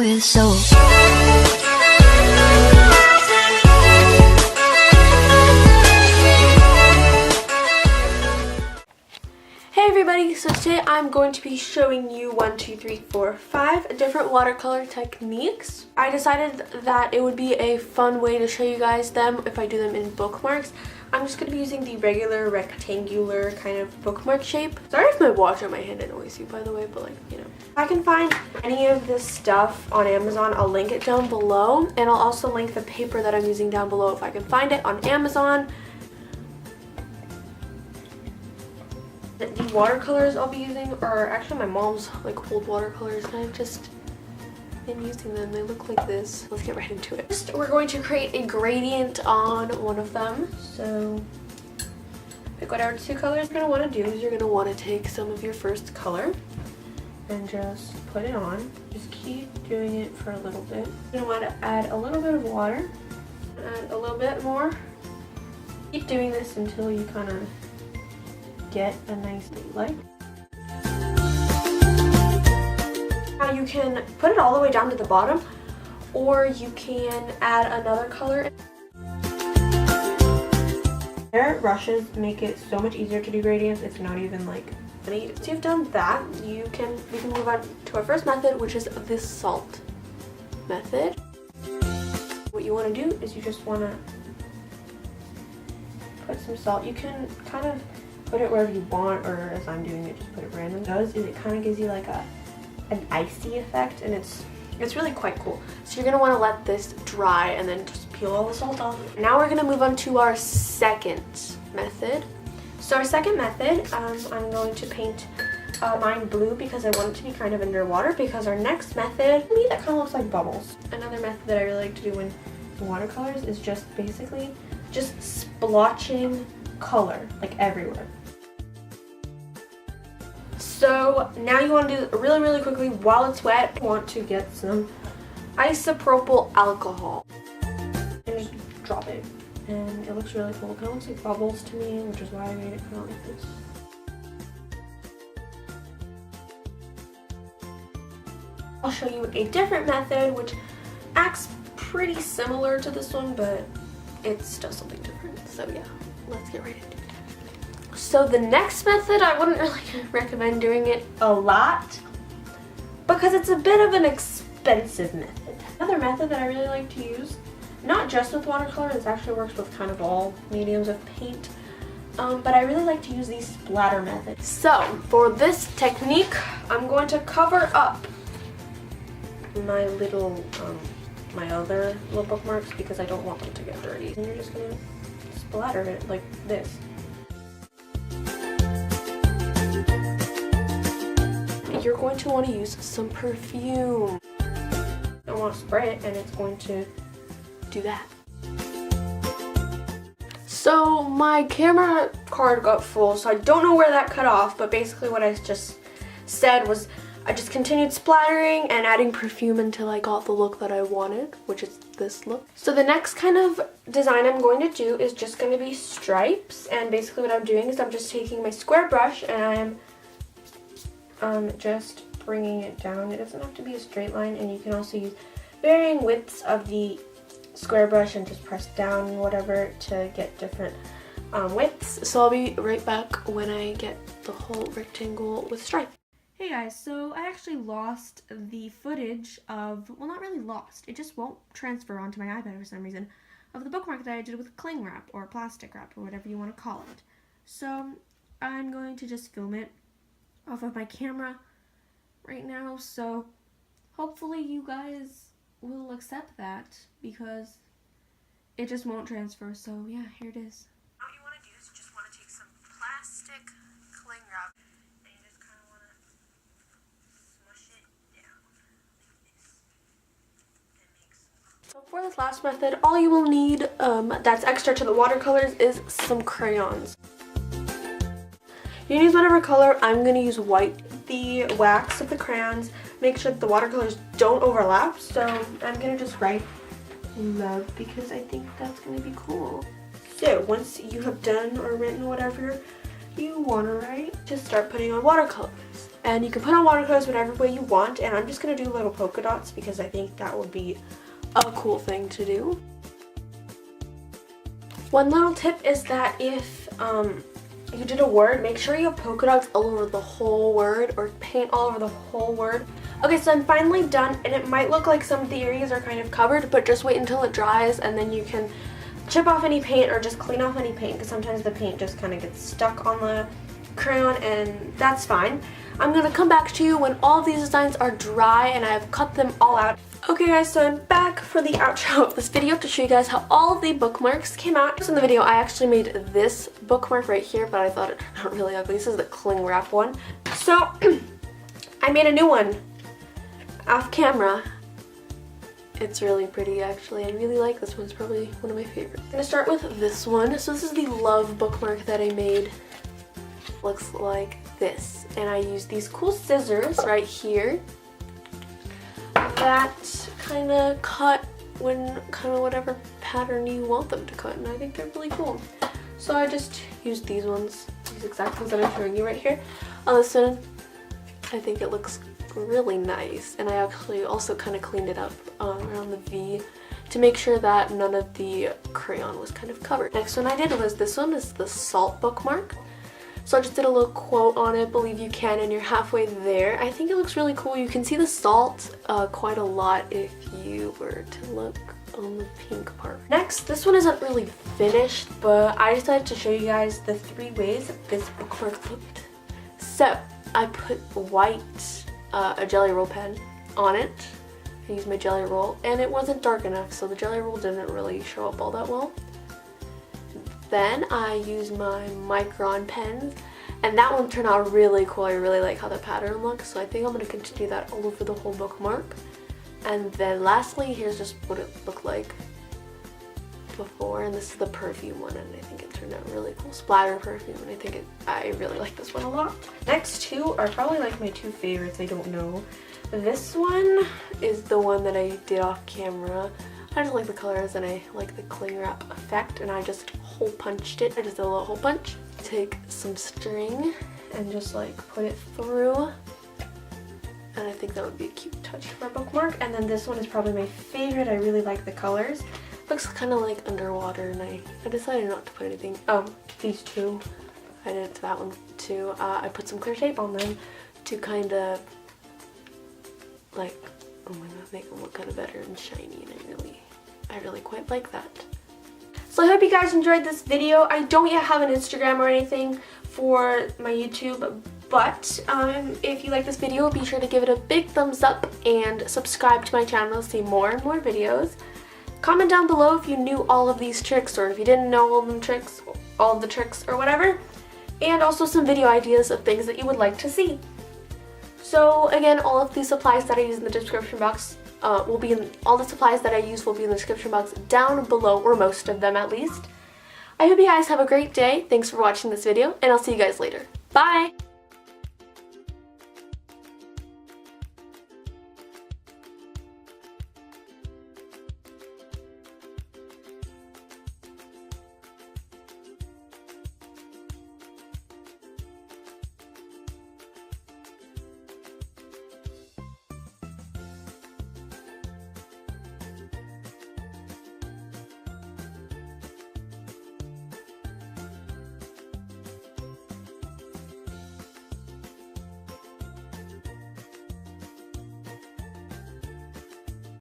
his soul. Hey everybody, so today I'm going to be showing you 5 different watercolor techniques. I decided that it would be a fun way to show you guys them if I do them in bookmarks. I'm just going to be using the regular rectangular kind of bookmark shape. Sorry if my watch on my hand annoys you, by the way, but like, you know. If I can find any of this stuff on Amazon, I'll link it down below, and I'll also link the paper that I'm using down below if I can find it on Amazon. The watercolors I'll be using are actually my mom's like old watercolors, and I've just been using them. They look like this. Let's get right into it. First, we're going to create a gradient on one of them. So pick whatever 2 colors you're going to want to do. Is you're going to want to take some of your first color and just put it on. Just keep doing it for a little bit. You're going to want to add a little bit of water, add a little bit more. Keep doing this until you kind of get a nice light. Now you can put it all the way down to the bottom, or you can add another color. Their brushes make it so much easier to do gradients. It's not even like funny. So you've done that, we can move on to our first method, which is this salt method. What you want to do is you just want to put some salt. You can kind of put it wherever you want, or as I'm doing it, just put it random. What it does is it kind of gives you like an icy effect, and it's really quite cool. So you're going to want to let this dry and then just peel all the salt off. Now we're going to move on to our second method. So our second method, I'm going to paint mine blue because I want it to be kind of underwater, because our next method, to me, that kind of looks like bubbles. Another method that I really like to do in watercolors is just basically just splotching color like everywhere. So now you want to do it really quickly while it's wet. You want to get some isopropyl alcohol and just drop it, and it looks really cool. It kind of looks like bubbles to me, which is why I made it kind of like this. I'll show you a different method which acts pretty similar to this one, but it's still something different. So yeah, let's get right into it. So the next method, I wouldn't really recommend doing it a lot because it's a bit of an expensive method. Another method that I really like to use, not just with watercolor, this actually works with kind of all mediums of paint, but I really like to use the splatter method. So for this technique, I'm going to cover up my little, my other little bookmarks because I don't want them to get dirty. And you're just going to splatter it like this. You're going to want to use some perfume. I want to spray it, and it's going to do that. So my camera card got full, so I don't know where that cut off, but basically what I just said was I just continued splattering and adding perfume until I got the look that I wanted, which is this look. So the next kind of design I'm going to do is just going to be stripes, and basically what I'm doing is I'm just taking my square brush and I'm just bringing it down. It doesn't have to be a straight line, and you can also use varying widths of the square brush and just press down whatever to get different widths. So I'll be right back when I get the whole rectangle with stripe. Hey guys, so I actually lost the footage of, well, not really lost, it just won't transfer onto my iPad for some reason, of the bookmark that I did with cling wrap or plastic wrap or whatever you want to call it. So I'm going to just film it off of my camera right now, so hopefully you guys will accept that because it just won't transfer. So yeah, here it is. What you want to do is just want to take some plastic cling wrap and you just kind of want to smush it down like this. So for this last method, all you will need that's extra to the watercolors is some crayons. You can use whatever color. I'm going to use white. The wax of the crayons, make sure that the watercolors don't overlap. So I'm going to just write love because I think that's going to be cool. So once you have done or written whatever you want to write, just start putting on watercolors. And you can put on watercolors whatever way you want, and I'm just going to do little polka dots because I think that would be a cool thing to do. One little tip is that if you did a word, make sure you have polka dots all over the whole word, or paint all over the whole word. Okay, so I'm finally done, and it might look like some of the areas are kind of covered, but just wait until it dries, and then you can chip off any paint or just clean off any paint, because sometimes the paint just kind of gets stuck on the crayon, and that's fine. I'm going to come back to you when all of these designs are dry and I've cut them all out. Okay guys, so I'm back for the outro of this video to show you guys how all of the bookmarks came out. So in the video, I actually made this bookmark right here, but I thought it turned out really ugly. This is the cling wrap one. So I made a new one off camera. It's really pretty actually. I really like this one. It's probably one of my favorites. I'm gonna start with this one. So this is the love bookmark that I made. Looks like this. And I used these cool scissors right here that kind of cut when kind of whatever pattern you want them to cut, and I think they're really cool. So I just used these ones, these exact ones that I'm showing you right here. On this one, I think it looks really nice, and I actually also kind of cleaned it up around the V to make sure that none of the crayon was kind of covered. Next one I did was this one, is the salt bookmark. So I just did a little quote on it, believe you can, and you're halfway there. I think it looks really cool. You can see the salt quite a lot if you were to look on the pink part. Next, this one isn't really finished, but I decided to show you guys the 3 ways that this bookmark looked. So I put white, a Jelly Roll pen on it. I used my Jelly Roll, and it wasn't dark enough, so the Jelly Roll didn't really show up all that well. Then I used my Micron pens, and that one turned out really cool. I really like how the pattern looks, so I think I'm going to continue that all over the whole bookmark. And then lastly, here's just what it looked like before, and this is the perfume one, and I think it turned out really cool. Splatter perfume, and I really like this one a lot. Next 2 are probably like my 2 favorites, I don't know. This one is the one that I did off camera. I just like the colors and I like the cling wrap effect, and I just hole punched it. I just did a little hole punch. Take some string and just like put it through, and I think that would be a cute touch for a bookmark. And then this one is probably my favorite. I really like the colors. Looks kind of like underwater, and I decided not to put anything. Oh, these 2. I did it to that one too. I put some clear tape on them to kind of like, oh my god, make them look kind of better and shiny, and I really quite like that. So I hope you guys enjoyed this video. I don't yet have an Instagram or anything for my YouTube, but if you like this video, be sure to give it a big thumbs up and subscribe to my channel to see more and more videos. Comment down below if you knew all of these tricks, or if you didn't know all of the tricks or whatever, and also some video ideas of things that you would like to see. So again, all of the supplies that I use in the description box all the supplies that I use will be in the description box down below, or most of them at least. I hope you guys have a great day. Thanks for watching this video, and I'll see you guys later. Bye!